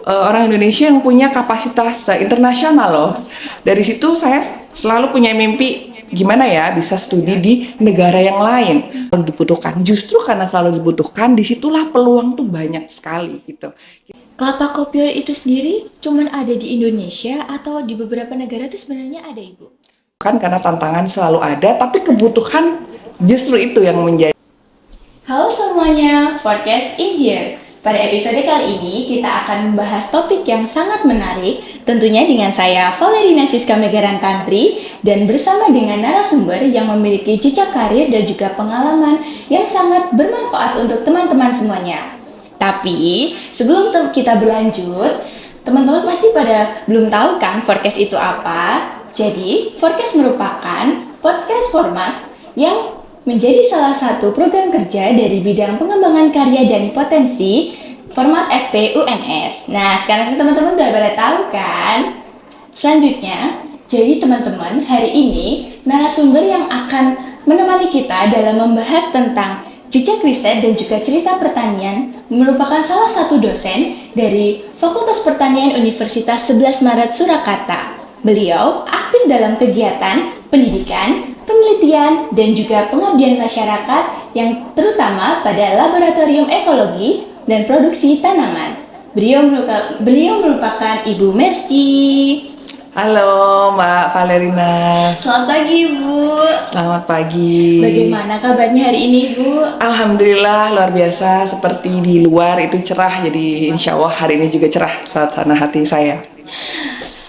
orang Indonesia yang punya kapasitas internasional loh. Dari situ saya selalu punya mimpi gimana ya bisa studi di negara yang lain. Dibutuhkan, justru karena selalu dibutuhkan, disitulah peluang tuh banyak sekali gitu. Kelapa kopior itu sendiri cuman ada di Indonesia atau di beberapa negara itu sebenarnya ada, Ibu? Kan karena tantangan selalu ada, tapi kebutuhan justru itu yang menjadi. Halo semuanya, Forecast in here. Pada episode kali ini kita akan membahas topik yang sangat menarik, tentunya dengan saya Valerina Siska Megaran Tantri dan bersama dengan narasumber yang memiliki jejak karir dan juga pengalaman yang sangat bermanfaat untuk teman-teman semuanya. Tapi sebelum kita berlanjut, teman-teman pasti pada belum tahu kan Forecast itu apa? Jadi, Forecast merupakan podcast format yang menjadi salah satu program kerja dari bidang pengembangan karya dan potensi format FP-UNS. Nah, sekarang teman-teman udah pada tahu kan? Selanjutnya, jadi teman-teman, hari ini narasumber yang akan menemani kita dalam membahas tentang jejak riset dan juga cerita pertanian merupakan salah satu dosen dari Fakultas Pertanian Universitas 11 Maret Surakarta. Beliau aktif dalam kegiatan pendidikan, penelitian, dan juga pengabdian masyarakat yang terutama pada laboratorium ekologi dan produksi tanaman. Beliau merupakan Ibu Mercy. Halo Mbak Valerina. Selamat pagi, Ibu. Selamat pagi. Bagaimana kabarnya hari ini, Ibu? Alhamdulillah luar biasa, seperti di luar itu cerah, jadi insya Allah hari ini juga cerah suasana hati saya.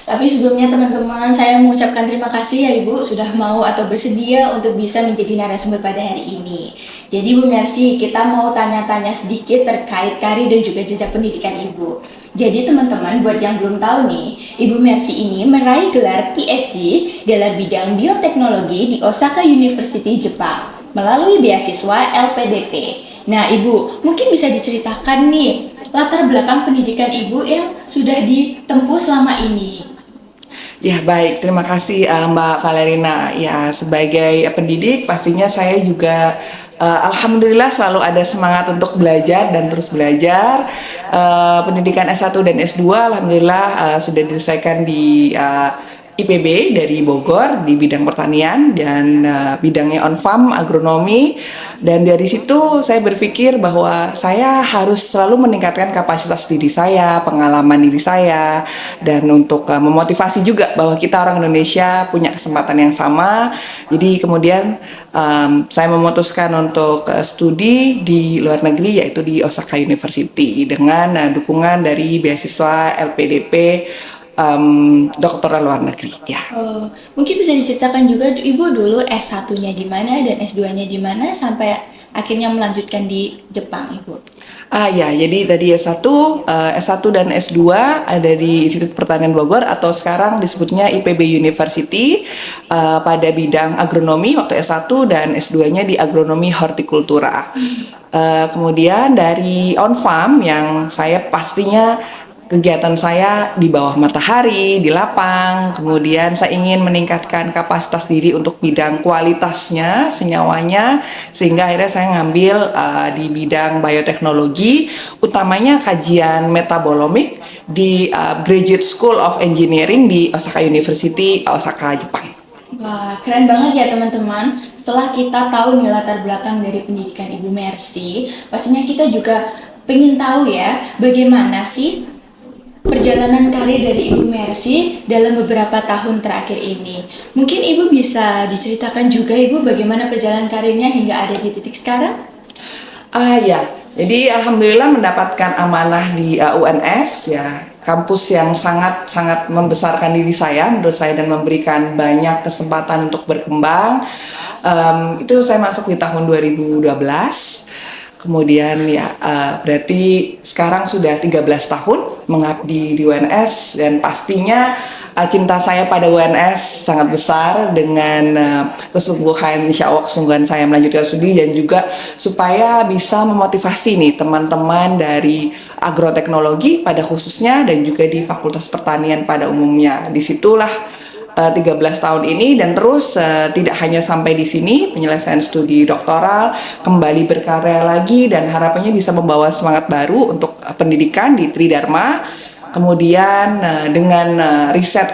Tapi sebelumnya teman-teman, saya mengucapkan terima kasih ya Ibu sudah mau atau bersedia untuk bisa menjadi narasumber pada hari ini. Jadi Bu Mercy, kita mau tanya-tanya sedikit terkait karir dan juga jejak pendidikan Ibu. Jadi teman-teman, buat yang belum tahu nih, Ibu Mercy ini meraih gelar PhD dalam bidang bioteknologi di Osaka University, Jepang melalui beasiswa LPDP. Nah Ibu, mungkin bisa diceritakan nih latar belakang pendidikan Ibu yang sudah ditempuh selama ini. Ya baik, terima kasih Mbak Valerina. Ya sebagai pendidik pastinya saya juga alhamdulillah selalu ada semangat untuk belajar dan terus belajar. Pendidikan S1 dan S2 alhamdulillah sudah diselesaikan di IPB dari Bogor di bidang pertanian dan bidangnya on farm agronomi, dan dari situ saya berpikir bahwa saya harus selalu meningkatkan kapasitas diri saya, pengalaman diri saya, dan untuk memotivasi juga bahwa kita orang Indonesia punya kesempatan yang sama. Jadi kemudian saya memutuskan untuk studi di luar negeri, yaitu di Osaka University dengan dukungan dari beasiswa LPDP doktoral luar negeri ya. Mungkin bisa diceritakan juga Ibu dulu S1-nya di mana dan S2-nya di mana sampai akhirnya melanjutkan di Jepang, Ibu. Ya, jadi tadi S1 dan S2 ada di Institut Pertanian Bogor atau sekarang disebutnya IPB University pada bidang agronomi waktu S1 dan S2-nya di agronomi hortikultura. Kemudian dari on farm yang saya pastinya kegiatan saya di bawah matahari, di lapang, kemudian saya ingin meningkatkan kapasitas diri untuk bidang kualitasnya, senyawanya, sehingga akhirnya saya ngambil di bidang bioteknologi, utamanya kajian metabolomik di Graduate School of Engineering di Osaka University, Osaka, Jepang. Wah, keren banget ya teman-teman. Setelah kita tahu nih latar belakang dari pendidikan Ibu Mercy, pastinya kita juga pengen tahu ya, bagaimana sih perjalanan karir dari Ibu Mercy dalam beberapa tahun terakhir ini. Mungkin Ibu bisa diceritakan juga Ibu bagaimana perjalanan karirnya hingga ada di titik sekarang? Ya, jadi alhamdulillah mendapatkan amanah di UNS ya, kampus yang sangat membesarkan diri saya menurut saya dan memberikan banyak kesempatan untuk berkembang. Itu saya masuk di tahun 2012. Kemudian ya berarti sekarang sudah 13 tahun mengabdi di UNS, dan pastinya cinta saya pada UNS sangat besar dengan kesungguhan, insya Allah kesungguhan saya melanjutkan studi dan juga supaya bisa memotivasi nih teman-teman dari agroteknologi pada khususnya dan juga di Fakultas Pertanian pada umumnya. Disitulah 13 tahun ini dan terus tidak hanya sampai di sini, penyelesaian studi doktoral, kembali berkarya lagi dan harapannya bisa membawa semangat baru untuk pendidikan di Tridharma Kemudian dengan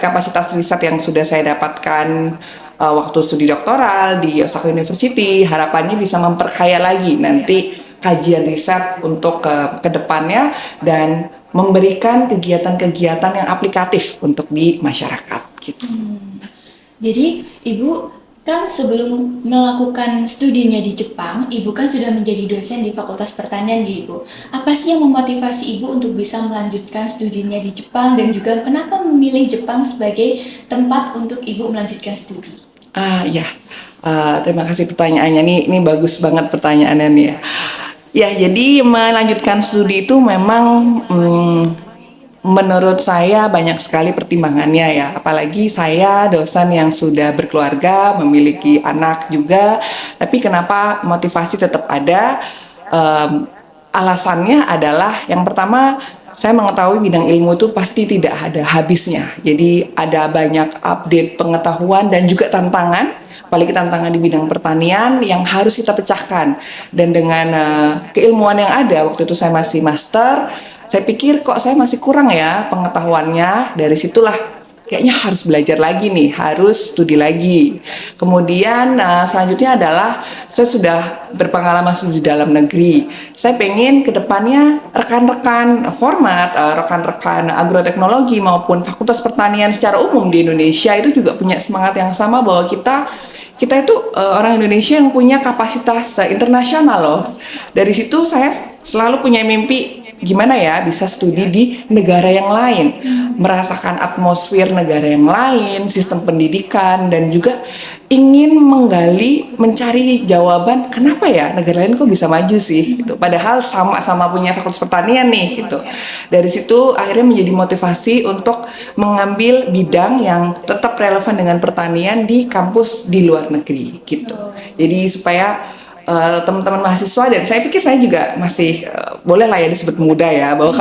kapasitas riset yang sudah saya dapatkan waktu studi doktoral di Osaka University, harapannya bisa memperkaya lagi nanti kajian riset untuk ke depannya dan memberikan kegiatan-kegiatan yang aplikatif untuk di masyarakat gitu. Jadi Ibu kan sebelum melakukan studinya di Jepang, Ibu kan sudah menjadi dosen di Fakultas Pertanian di Ibu. Apa sih yang memotivasi Ibu untuk bisa melanjutkan studinya di Jepang dan juga kenapa memilih Jepang sebagai tempat untuk Ibu melanjutkan studi? Ya, terima kasih pertanyaannya. Ini bagus banget pertanyaannya nih ya. Ya, jadi melanjutkan studi itu memang menurut saya banyak sekali pertimbangannya ya. Apalagi saya dosen yang sudah berkeluarga, memiliki anak juga. Tapi kenapa motivasi tetap ada? Alasannya adalah yang pertama, saya mengetahui bidang ilmu itu pasti tidak ada habisnya. Jadi ada banyak update pengetahuan dan juga tantangan, apalagi tantangan di bidang pertanian yang harus kita pecahkan. Dan dengan keilmuan yang ada, waktu itu saya masih master, saya pikir kok saya masih kurang ya pengetahuannya. Dari situlah kayaknya harus belajar lagi nih, harus studi lagi. Kemudian selanjutnya adalah saya sudah berpengalaman studi dalam negeri. Saya pengen ke depannya rekan-rekan format, rekan-rekan agroteknologi maupun fakultas pertanian secara umum di Indonesia itu juga punya semangat yang sama bahwa kita itu orang Indonesia yang punya kapasitas internasional loh. Dari situ saya selalu punya mimpi gimana ya bisa studi di negara yang lain, merasakan atmosfer negara yang lain, sistem pendidikan, dan juga ingin mencari jawaban kenapa ya negara lain kok bisa maju sih gitu. Padahal sama-sama punya fakultas pertanian nih gitu. Dari situ akhirnya menjadi motivasi untuk mengambil bidang yang tetap relevan dengan pertanian di kampus di luar negeri gitu. Jadi supaya teman-teman mahasiswa, dan saya pikir saya juga masih boleh lah ya disebut muda ya, bahwa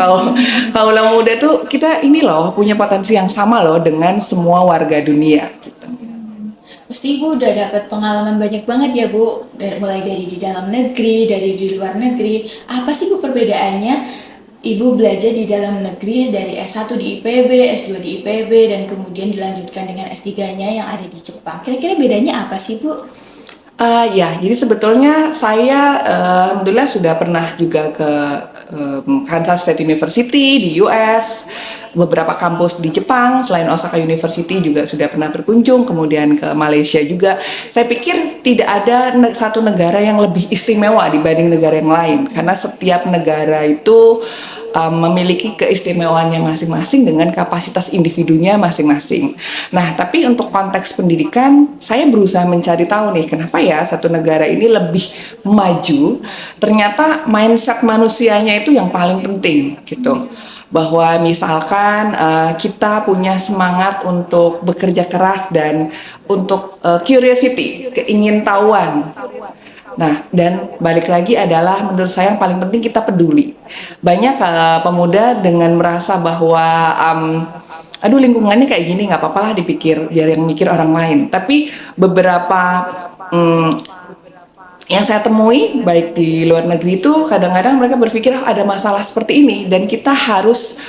kalau muda tuh kita ini loh punya potensi yang sama loh dengan semua warga dunia gitu. Pasti Ibu udah dapat pengalaman banyak banget ya Bu, mulai dari di dalam negeri, dari di luar negeri. Apa sih Bu perbedaannya Ibu belajar di dalam negeri dari S1 di IPB, S2 di IPB, dan kemudian dilanjutkan dengan S3-nya yang ada di Jepang? Kira-kira bedanya apa sih Bu? Ya, jadi sebetulnya saya alhamdulillah sudah pernah juga ke Kansas State University di US, beberapa kampus di Jepang, selain Osaka University juga sudah pernah berkunjung, kemudian ke Malaysia juga. Saya pikir tidak ada satu negara yang lebih istimewa dibanding negara yang lain, karena setiap negara itu memiliki keistimewaannya masing-masing dengan kapasitas individunya masing-masing. Nah, tapi untuk konteks pendidikan, saya berusaha mencari tahu nih, kenapa ya satu negara ini lebih maju. Ternyata mindset manusianya itu yang paling penting gitu. Bahwa misalkan kita punya semangat untuk bekerja keras dan untuk curiosity, keingintahuan. Nah, dan balik lagi adalah menurut saya yang paling penting kita peduli. Banyak pemuda dengan merasa bahwa aduh lingkungannya kayak gini, nggak apa-apa lah dipikir, biar yang mikir orang lain. Tapi beberapa yang saya temui baik di luar negeri itu kadang-kadang mereka berpikir ada masalah seperti ini dan kita harus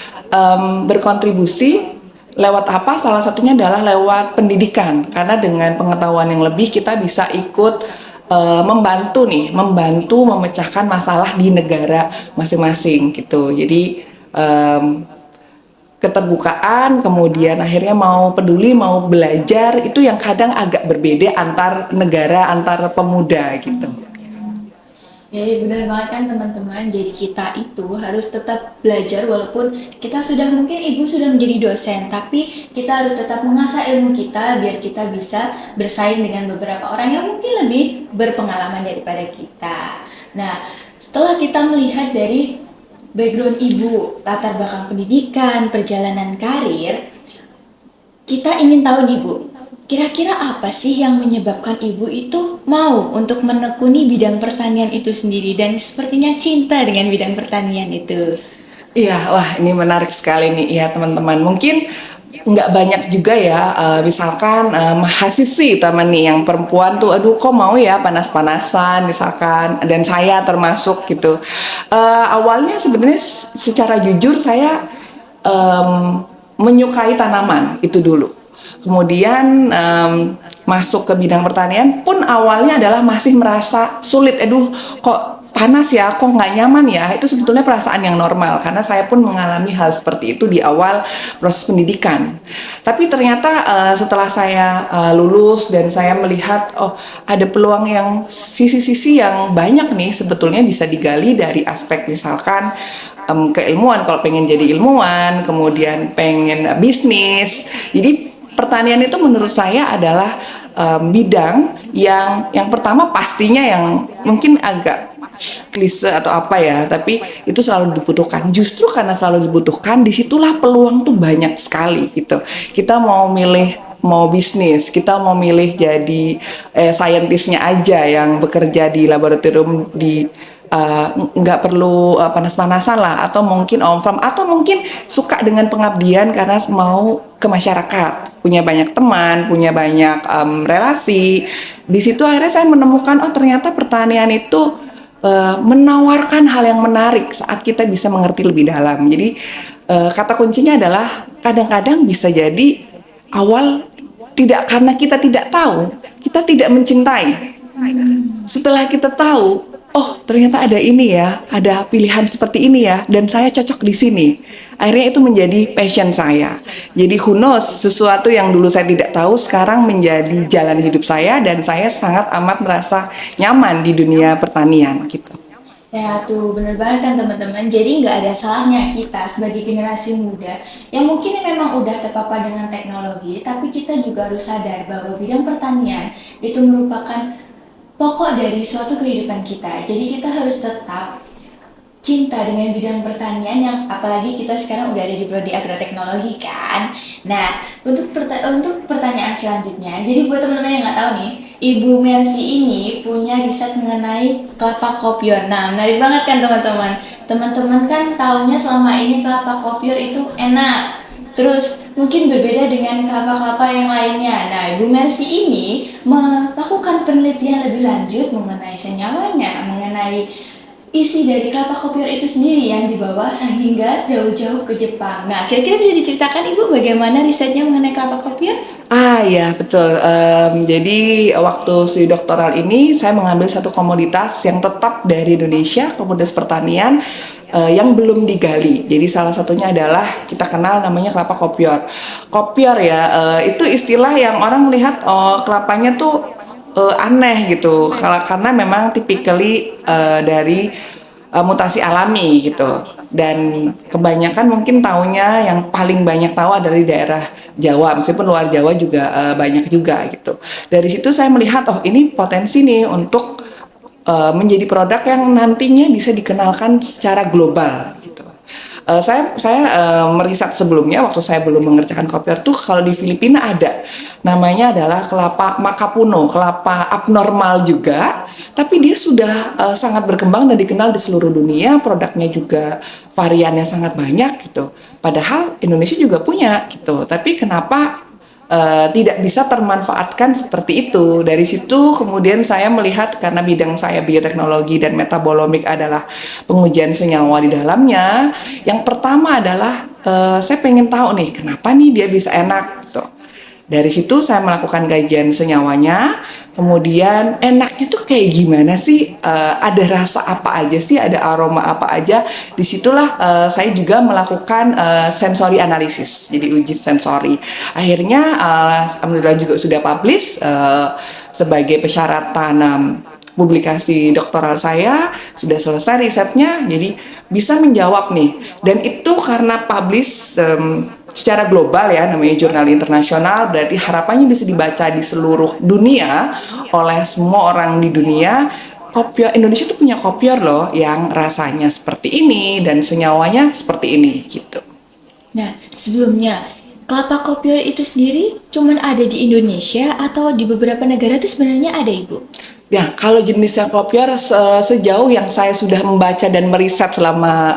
berkontribusi lewat apa? Salah satunya adalah lewat pendidikan, karena dengan pengetahuan yang lebih kita bisa ikut membantu memecahkan masalah di negara masing-masing gitu. Jadi keterbukaan, kemudian akhirnya mau peduli, mau belajar, itu yang kadang agak berbeda antar negara, antar pemuda gitu. Ya, benar banget kan teman-teman. Jadi kita itu harus tetap belajar walaupun kita sudah mungkin Ibu sudah menjadi dosen, tapi kita harus tetap mengasah ilmu kita biar kita bisa bersaing dengan beberapa orang yang mungkin lebih berpengalaman daripada kita. Nah, setelah kita melihat dari background Ibu, latar belakang pendidikan, perjalanan karir, kita ingin tahu nih Bu, kira-kira apa sih yang menyebabkan Ibu itu mau untuk menekuni bidang pertanian itu sendiri dan sepertinya cinta dengan bidang pertanian itu? Iya, wah ini menarik sekali nih ya teman-teman. Mungkin nggak banyak juga ya, misalkan mahasiswi teman nih yang perempuan tuh, aduh kok mau ya panas-panasan misalkan, dan saya termasuk gitu. Awalnya sebenarnya secara jujur saya menyukai tanaman itu dulu. Kemudian masuk ke bidang pertanian pun awalnya adalah masih merasa sulit. Aduh, kok panas ya, kok nggak nyaman ya. Itu sebetulnya perasaan yang normal karena saya pun mengalami hal seperti itu di awal proses pendidikan. Tapi ternyata setelah saya lulus dan saya melihat oh ada peluang yang sisi-sisi yang banyak nih sebetulnya bisa digali dari aspek misalkan keilmuan, kalau pengen jadi ilmuwan, kemudian pengen bisnis. Jadi pertanian itu menurut saya adalah bidang yang pertama pastinya yang mungkin agak klise atau apa ya, tapi itu selalu dibutuhkan. Justru karena selalu dibutuhkan, disitulah peluang tuh banyak sekali gitu. Kita mau bisnis, kita mau milih jadi saintisnya aja yang bekerja di laboratorium di nggak perlu panas-panasan lah, atau mungkin on farm, atau mungkin suka dengan pengabdian karena mau ke masyarakat, punya banyak teman, punya banyak relasi. Di situ akhirnya saya menemukan oh ternyata pertanian itu menawarkan hal yang menarik saat kita bisa mengerti lebih dalam. Jadi kata kuncinya adalah kadang-kadang bisa jadi awal tidak karena kita tidak tahu, kita tidak mencintai. Setelah kita tahu, oh ternyata ada ini ya, ada pilihan seperti ini ya, dan saya cocok di sini. Akhirnya itu menjadi passion saya. Jadi who knows, sesuatu yang dulu saya tidak tahu sekarang menjadi jalan hidup saya, dan saya sangat amat merasa nyaman di dunia pertanian gitu. Ya tuh bener banget kan teman-teman. Jadi nggak ada salahnya kita sebagai generasi muda yang mungkin memang udah terpapar dengan teknologi, tapi kita juga harus sadar bahwa bidang pertanian itu merupakan pokok dari suatu kehidupan kita. Jadi kita harus tetap cinta dengan bidang pertanian, yang apalagi kita sekarang udah ada di prodi agroteknologi kan. Nah, untuk pertanyaan selanjutnya, jadi buat teman-teman yang nggak tahu nih, Ibu Mercy ini punya riset mengenai kelapa kopior. Nah, menarik banget kan teman-teman. Teman-teman kan taunya selama ini kelapa kopior itu enak. Terus mungkin berbeda dengan kelapa-kelapa yang lainnya. Nah, Ibu Mercy ini melakukan penelitian lebih lanjut mengenai senyawanya, mengenai isi dari kelapa kopior itu sendiri yang dibawa hingga jauh-jauh ke Jepang. Nah, kira-kira bisa diceritakan Ibu bagaimana risetnya mengenai kelapa kopior? Ya betul. Jadi waktu studi doktoral ini saya mengambil satu komoditas yang tetap dari Indonesia, komoditas pertanian yang belum digali. Jadi salah satunya adalah kita kenal namanya kelapa kopior. Kopior ya, itu istilah yang orang melihat kelapanya tuh aneh gitu, karena memang typically dari mutasi alami gitu, dan kebanyakan mungkin taunya yang paling banyak tahu adalah di daerah Jawa, meskipun luar Jawa juga banyak juga gitu. Dari situ saya melihat oh ini potensi nih untuk menjadi produk yang nantinya bisa dikenalkan secara global gitu. Saya meriset sebelumnya waktu saya belum mengerjakan kopior tuh, kalau di Filipina ada namanya adalah kelapa makapuno, kelapa abnormal juga, tapi dia sudah sangat berkembang dan dikenal di seluruh dunia. Produknya juga variannya sangat banyak gitu. Padahal Indonesia juga punya gitu. Tapi kenapa tidak bisa termanfaatkan seperti itu? Dari situ kemudian saya melihat, karena bidang saya bioteknologi dan metabolomik adalah pengujian senyawa di dalamnya. Yang pertama adalah saya pengen tahu nih kenapa nih dia bisa enak gitu. Dari situ saya melakukan kajian senyawanya, kemudian enaknya tuh kayak gimana sih, ada rasa apa aja sih, ada aroma apa aja. Disitulah saya juga melakukan sensory analysis, jadi uji sensori. Akhirnya alhamdulillah juga sudah publish sebagai persyaratan publikasi doktoral saya, sudah selesai risetnya, jadi bisa menjawab nih. Dan itu karena publish secara global ya, namanya jurnal internasional, berarti harapannya bisa dibaca di seluruh dunia oleh semua orang di dunia. Kopior Indonesia tuh punya kopior loh yang rasanya seperti ini dan senyawanya seperti ini gitu. Nah, sebelumnya kelapa kopior itu sendiri cuman ada di Indonesia atau di beberapa negara itu sebenarnya ada, Ibu? Ya, kalau jenisnya kopior sejauh yang saya sudah membaca dan meriset selama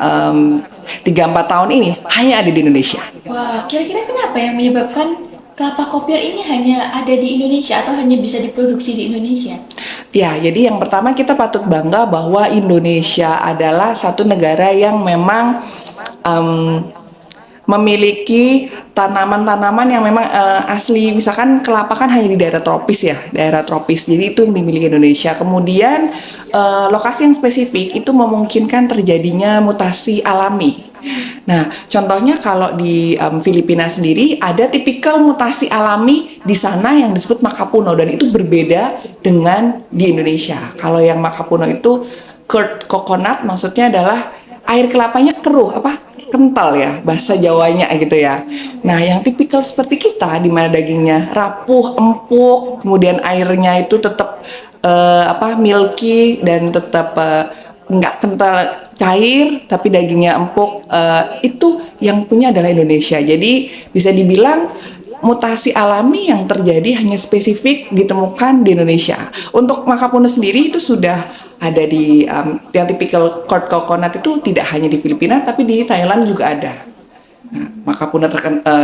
3-4 tahun ini hanya ada di Indonesia. Wah, kira-kira kenapa yang menyebabkan kelapa kopior ini hanya ada di Indonesia atau hanya bisa diproduksi di Indonesia? Ya, jadi yang pertama kita patut bangga bahwa Indonesia adalah satu negara yang memang memiliki tanaman-tanaman yang memang asli. Misalkan kelapa kan hanya di daerah tropis ya, daerah tropis. Jadi itu yang dimiliki Indonesia. Kemudian lokasi yang spesifik itu memungkinkan terjadinya mutasi alami. Nah, contohnya kalau di Filipina sendiri ada tipikal mutasi alami di sana yang disebut makapuno dan itu berbeda dengan di Indonesia. Kalau yang makapuno itu curd coconut maksudnya adalah air kelapanya keruh kental ya bahasa Jawanya gitu ya. Nah, yang tipikal seperti kita di mana dagingnya rapuh, empuk, kemudian airnya itu tetap milky dan tetap nggak kental cair tapi dagingnya empuk, itu yang punya adalah Indonesia. Jadi bisa dibilang mutasi alami yang terjadi hanya spesifik ditemukan di Indonesia. Untuk makapuno sendiri itu sudah ada di yang tipikal curd coconut itu tidak hanya di Filipina tapi di Thailand juga ada. Nah, makapuno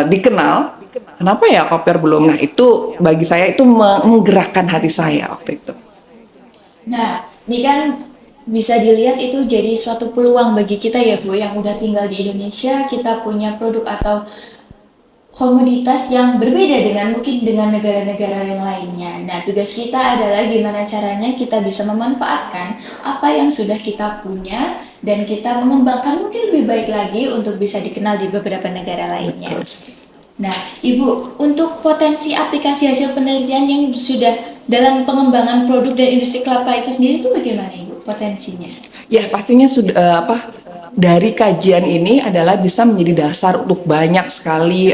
dikenal. Kenapa ya kopior belum? Nah, itu bagi saya itu menggerakkan hati saya waktu itu. Nah, ini kan bisa dilihat itu jadi suatu peluang bagi kita ya Bu, yang udah tinggal di Indonesia, kita punya produk atau komoditas yang berbeda dengan mungkin dengan negara-negara yang lainnya. Nah, tugas kita adalah gimana caranya kita bisa memanfaatkan apa yang sudah kita punya dan kita mengembangkan mungkin lebih baik lagi untuk bisa dikenal di beberapa negara lainnya. Nah, Ibu, untuk potensi aplikasi hasil penelitian yang sudah dalam pengembangan produk dan industri kelapa itu sendiri itu bagaimana Ibu potensinya? Ya, pastinya sudah dari kajian ini adalah bisa menjadi dasar untuk banyak sekali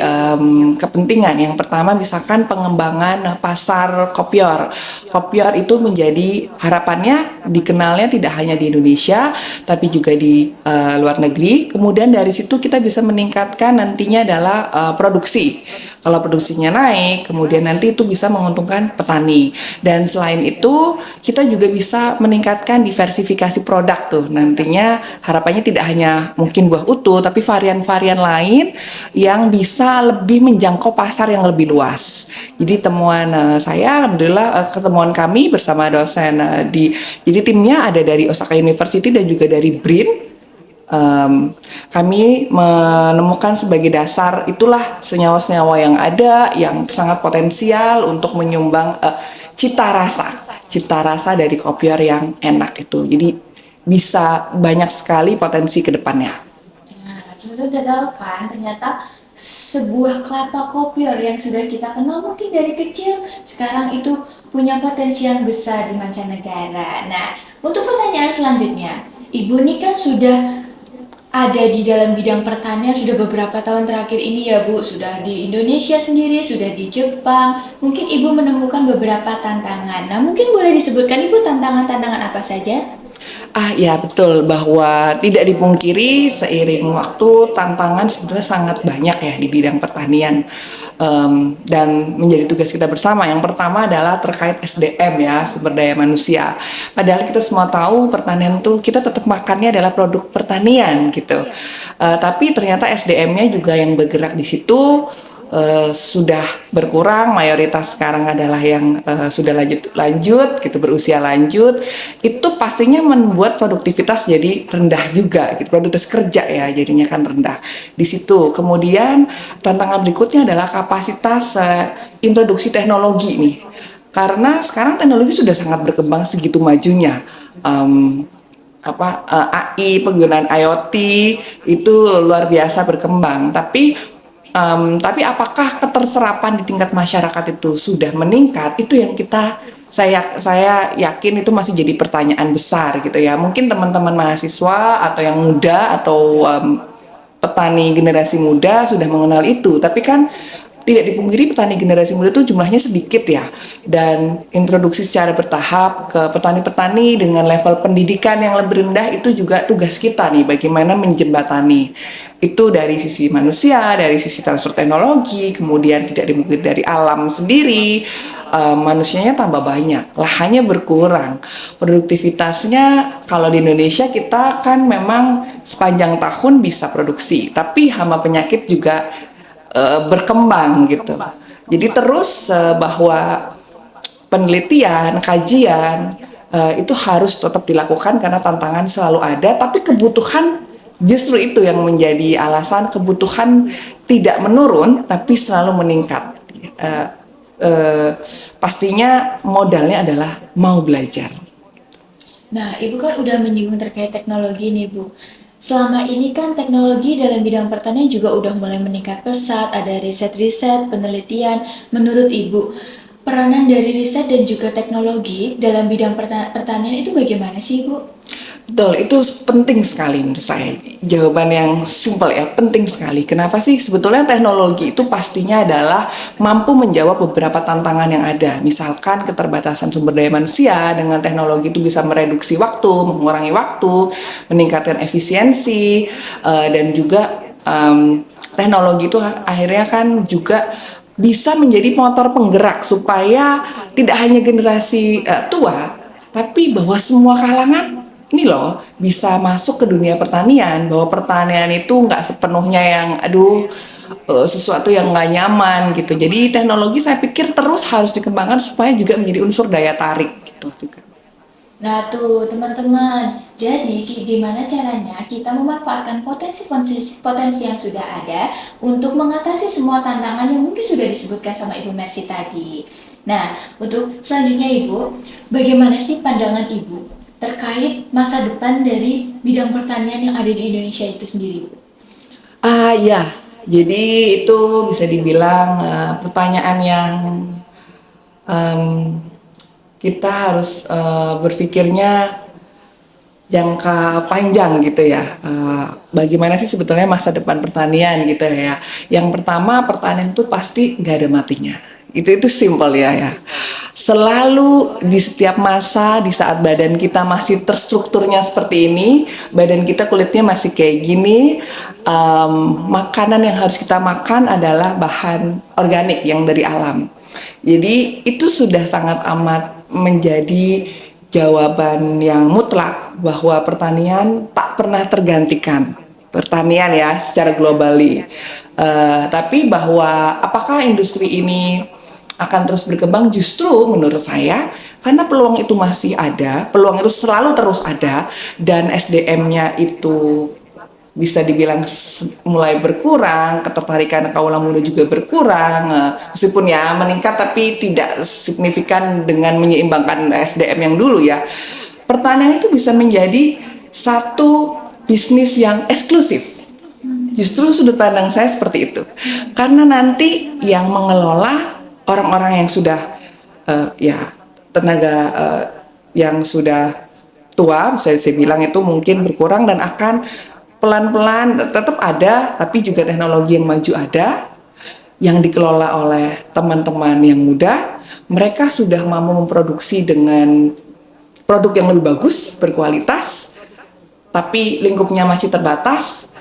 kepentingan. Yang pertama misalkan pengembangan pasar kopior. Kopior itu menjadi harapannya dikenalnya tidak hanya di Indonesia tapi juga di luar negeri. Kemudian dari situ kita bisa meningkatkan nantinya adalah produksi. Kalau produksinya naik, kemudian nanti itu bisa menguntungkan petani. Dan selain itu, kita juga bisa meningkatkan diversifikasi produk tuh. Nantinya harapannya tidak hanya mungkin buah utuh, tapi varian-varian lain yang bisa lebih menjangkau pasar yang lebih luas. Jadi temuan saya, alhamdulillah ketemuan kami bersama dosen jadi timnya ada dari Osaka University dan juga dari BRIN. Kami menemukan sebagai dasar itulah senyawa-senyawa yang ada yang sangat potensial untuk menyumbang cita rasa dari kopior yang enak itu. Jadi bisa banyak sekali potensi ke depannya. Nah, kita udah tahu kan ternyata sebuah kelapa kopior yang sudah kita kenal mungkin dari kecil sekarang itu punya potensi yang besar di mancanegara. Nah, untuk pertanyaan selanjutnya, Ibu ini kan sudah ada di dalam bidang pertanian sudah beberapa tahun terakhir ini ya Bu, sudah di Indonesia sendiri, sudah di Jepang. Mungkin Ibu menemukan beberapa tantangan. Nah, mungkin boleh disebutkan Ibu tantangan-tantangan apa saja? Ya betul, bahwa tidak dipungkiri seiring waktu tantangan sebenarnya sangat banyak ya di bidang pertanian. Dan menjadi tugas kita bersama. Yang pertama adalah terkait SDM ya, sumber daya manusia. Padahal kita semua tahu pertanian tuh kita tetap makannya adalah produk pertanian gitu. Tapi ternyata SDM-nya juga yang bergerak di situ sudah berkurang. Mayoritas sekarang adalah yang sudah lanjut gitu, berusia lanjut. Itu pastinya membuat produktivitas jadi rendah juga gitu. Produktivitas kerja ya jadinya kan rendah di situ. Kemudian tantangan berikutnya adalah kapasitas introduksi teknologi nih. Karena sekarang teknologi sudah sangat berkembang segitu majunya. AI, penggunaan IoT itu luar biasa berkembang. Tapi apakah keterserapan di tingkat masyarakat itu sudah meningkat? Itu yang saya yakin itu masih jadi pertanyaan besar gitu ya. Mungkin teman-teman mahasiswa atau yang muda atau petani generasi muda sudah mengenal itu, tapi kan tidak dipungkiri petani generasi muda itu jumlahnya sedikit ya, dan introduksi secara bertahap ke petani-petani dengan level pendidikan yang lebih rendah itu juga tugas kita nih, bagaimana menjembatani itu dari sisi manusia, dari sisi transfer teknologi, kemudian tidak dipungkiri dari alam sendiri. Manusianya tambah banyak, lahannya berkurang, produktivitasnya kalau di Indonesia kita kan memang sepanjang tahun bisa produksi, tapi hama penyakit juga berkembang gitu. Jadi terus bahwa penelitian, kajian itu harus tetap dilakukan karena tantangan selalu ada, tapi kebutuhan Justru itu yang menjadi alasan kebutuhan tidak menurun tapi selalu meningkat. Eh, Pastinya modalnya adalah mau belajar. Nah, Ibu kan udah menyinggung terkait teknologi nih, Bu. Selama ini kan teknologi dalam bidang pertanian juga udah mulai meningkat pesat, ada riset-riset, penelitian. Menurut Ibu, peranan dari riset dan juga teknologi dalam bidang pertanian itu bagaimana sih, Bu? Betul, itu penting sekali menurut saya. Jawaban yang simpel ya, penting sekali. Kenapa sih? Sebetulnya teknologi itu pastinya adalah mampu menjawab beberapa tantangan yang ada. Misalkan keterbatasan sumber daya manusia, dengan teknologi itu bisa mereduksi waktu, mengurangi waktu, meningkatkan efisiensi, dan juga teknologi itu akhirnya kan juga bisa menjadi motor penggerak supaya tidak hanya generasi tua, tapi bahwa semua kalangan ini loh bisa masuk ke dunia pertanian, bahwa pertanian itu nggak sepenuhnya yang sesuatu yang nggak nyaman gitu. Jadi teknologi saya pikir terus harus dikembangkan supaya juga menjadi unsur daya tarik gitu juga. Nah tuh teman-teman, jadi gimana caranya kita memanfaatkan potensi-potensi yang sudah ada untuk mengatasi semua tantangan yang mungkin sudah disebutkan sama Ibu Mercy tadi. Nah, untuk selanjutnya Ibu, bagaimana sih pandangan Ibu terkait masa depan dari bidang pertanian yang ada di Indonesia itu sendiri, Bu? Ya, jadi itu bisa dibilang pertanyaan yang em, kita harus berpikirnya jangka panjang gitu ya. Bagaimana sih sebetulnya masa depan pertanian gitu ya. Yang pertama, pertanian itu pasti nggak ada matinya. Itu simple ya. Selalu di setiap masa, di saat badan kita masih terstrukturnya seperti ini, badan kita kulitnya masih kayak gini, makanan yang harus kita makan adalah bahan organik yang dari alam. Jadi itu sudah sangat amat menjadi jawaban yang mutlak bahwa pertanian tak pernah tergantikan. Pertanian ya secara globali. Tapi bahwa apakah industri ini akan terus berkembang, justru menurut saya karena peluang itu masih ada, peluang itu selalu terus ada, dan SDM-nya itu bisa dibilang mulai berkurang, ketertarikan kaula muda juga berkurang, meskipun ya meningkat tapi tidak signifikan dengan menyeimbangkan SDM yang dulu ya. Pertanian itu bisa menjadi satu bisnis yang eksklusif. Justru sudut pandang saya seperti itu. Karena nanti yang mengelola orang-orang yang sudah ya tenaga yang sudah tua, bisa saya bilang itu mungkin berkurang dan akan pelan-pelan tetap ada, tapi juga teknologi yang maju ada, yang dikelola oleh teman-teman yang muda. Mereka sudah mampu memproduksi dengan produk yang lebih bagus, berkualitas, tapi lingkupnya masih terbatas.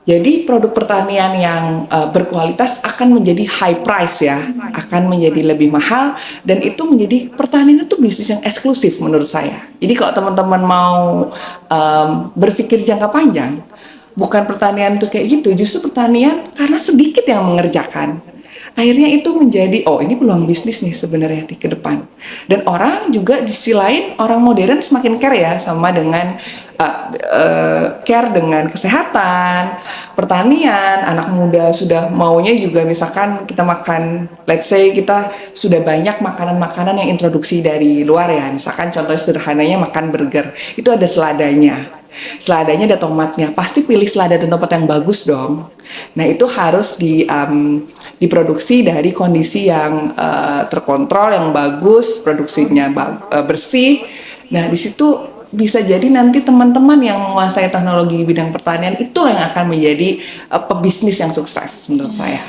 Jadi produk pertanian yang berkualitas akan menjadi high price ya, akan menjadi lebih mahal, dan itu menjadi pertanian itu bisnis yang eksklusif menurut saya. Jadi kalau teman-teman mau berpikir jangka panjang, bukan pertanian itu kayak gitu, justru pertanian karena sedikit yang mengerjakan. Akhirnya itu menjadi, oh ini peluang bisnis nih sebenarnya di ke depan. Dan orang juga di sisi lain, orang modern semakin care ya sama dengan care dengan kesehatan, pertanian, anak muda sudah maunya juga misalkan kita makan, let's say kita sudah banyak makanan-makanan yang introduksi dari luar ya, misalkan contoh sederhananya makan burger, itu ada seladanya. Seladanya ada tomatnya, pasti pilih selada dan tomat yang bagus dong. Nah itu harus diproduksi dari kondisi yang terkontrol, yang bagus, produksinya bersih. Nah di situ bisa jadi nanti teman-teman yang menguasai teknologi di bidang pertanian itulah yang akan menjadi pebisnis yang sukses menurut saya.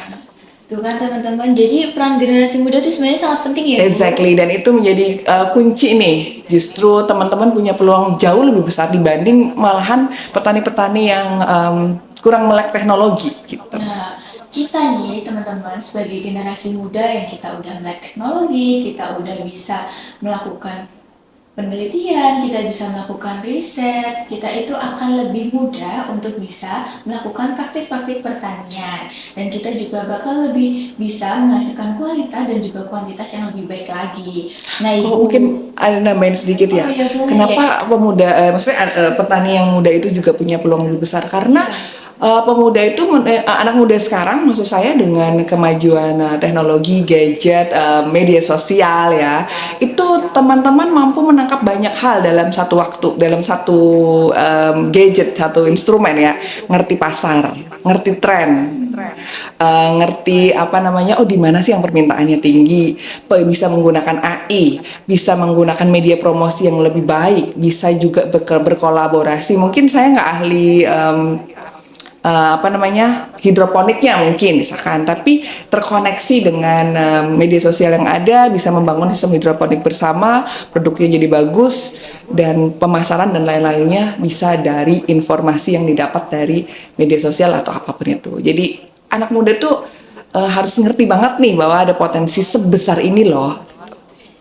Tuh kan teman-teman, jadi peran generasi muda itu sebenarnya sangat penting ya, Bu? Exactly, dan itu menjadi kunci nih. Justru teman-teman punya peluang jauh lebih besar dibanding malahan petani-petani yang kurang melek teknologi gitu. Nah, kita nih teman-teman sebagai generasi muda yang kita udah melek teknologi, kita udah bisa melakukan penelitian, kita bisa melakukan riset, kita itu akan lebih mudah untuk bisa melakukan praktik-praktik pertanian. Dan kita juga bakal lebih bisa menghasilkan kualitas dan juga kuantitas yang lebih baik lagi. Nah, Oh, Ibu. mungkin ada nambahin sedikit ya. Oh ya, boleh. Kenapa pemuda, maksudnya petani yang muda itu juga punya peluang lebih besar? Karena Ya. pemuda itu, anak muda sekarang, maksud saya dengan kemajuan teknologi, gadget, media sosial ya, itu teman-teman mampu menangkap banyak hal dalam satu waktu, dalam satu gadget, satu instrumen ya, ngerti pasar, ngerti tren, ngerti apa namanya, oh di mana sih yang permintaannya tinggi, bisa menggunakan AI, bisa menggunakan media promosi yang lebih baik, bisa juga berkolaborasi. Mungkin saya nggak ahli apa namanya, hidroponiknya mungkin misalkan, tapi terkoneksi dengan media sosial yang ada, bisa membangun sistem hidroponik bersama, produknya jadi bagus, dan pemasaran dan lain-lainnya bisa dari informasi yang didapat dari media sosial atau apapun itu. Jadi anak muda tuh harus ngerti banget nih bahwa ada potensi sebesar ini loh.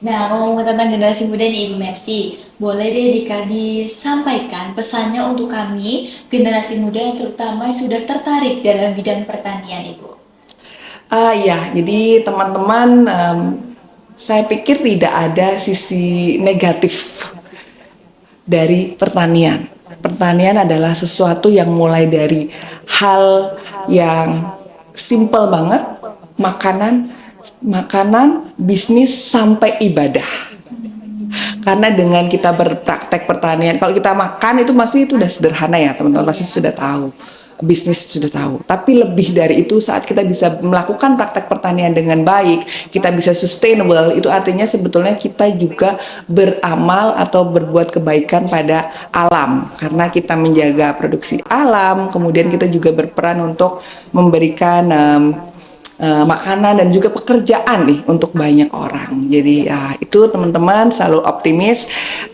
Nah, ngomong tentang generasi muda nih Ibu Mercy, boleh deh disampaikan pesannya untuk kami, generasi muda yang terutama yang sudah tertarik dalam bidang pertanian Ibu. Ya, jadi teman-teman, saya pikir tidak ada sisi negatif dari pertanian. Pertanian adalah sesuatu yang mulai dari hal yang simple banget, makanan, bisnis sampai ibadah. Karena dengan kita berpraktek pertanian, kalau kita makan itu masih itu udah sederhana ya, teman-teman pasti sudah tahu. Bisnis sudah tahu, tapi lebih dari itu saat kita bisa melakukan praktek pertanian dengan baik, kita bisa sustainable, itu artinya sebetulnya kita juga beramal atau berbuat kebaikan pada alam, karena kita menjaga produksi alam, kemudian kita juga berperan untuk memberikan makanan dan juga pekerjaan nih untuk banyak orang. Jadi ya itu teman-teman selalu optimis.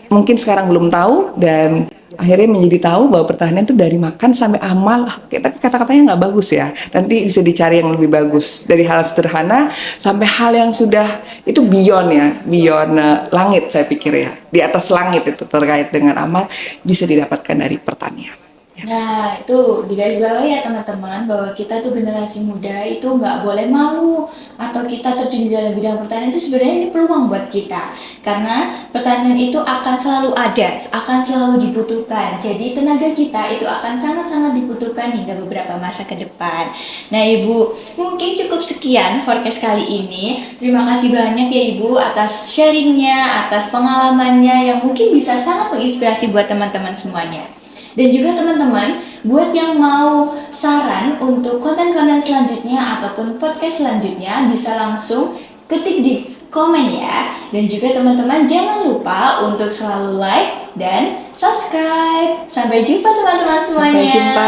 Mungkin sekarang belum tahu dan akhirnya menjadi tahu bahwa pertanian itu dari makan sampai amal. Tapi kata-katanya nggak bagus ya. Nanti bisa dicari yang lebih bagus. Dari hal sederhana sampai hal yang sudah itu beyond ya, beyond langit saya pikir ya. Di atas langit itu terkait dengan amal bisa didapatkan dari pertanian. Nah, itu digarisbawahi ya teman-teman, bahwa kita tuh generasi muda itu nggak boleh malu atau kita terjun di dalam bidang pertanian itu sebenarnya ini peluang buat kita. Karena pertanian itu akan selalu ada, akan selalu dibutuhkan. Jadi tenaga kita itu akan sangat-sangat dibutuhkan hingga beberapa masa ke depan. Nah Ibu, mungkin cukup sekian forecast kali ini. Terima kasih banyak ya Ibu atas sharingnya, atas pengalamannya yang mungkin bisa sangat menginspirasi buat teman-teman semuanya. Dan juga teman-teman, buat yang mau saran untuk konten-konten selanjutnya ataupun podcast selanjutnya bisa langsung ketik di komen ya. Dan juga teman-teman jangan lupa untuk selalu like dan subscribe. Sampai jumpa teman-teman semuanya. Sampai jumpa.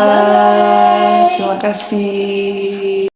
Bye-bye. Terima kasih.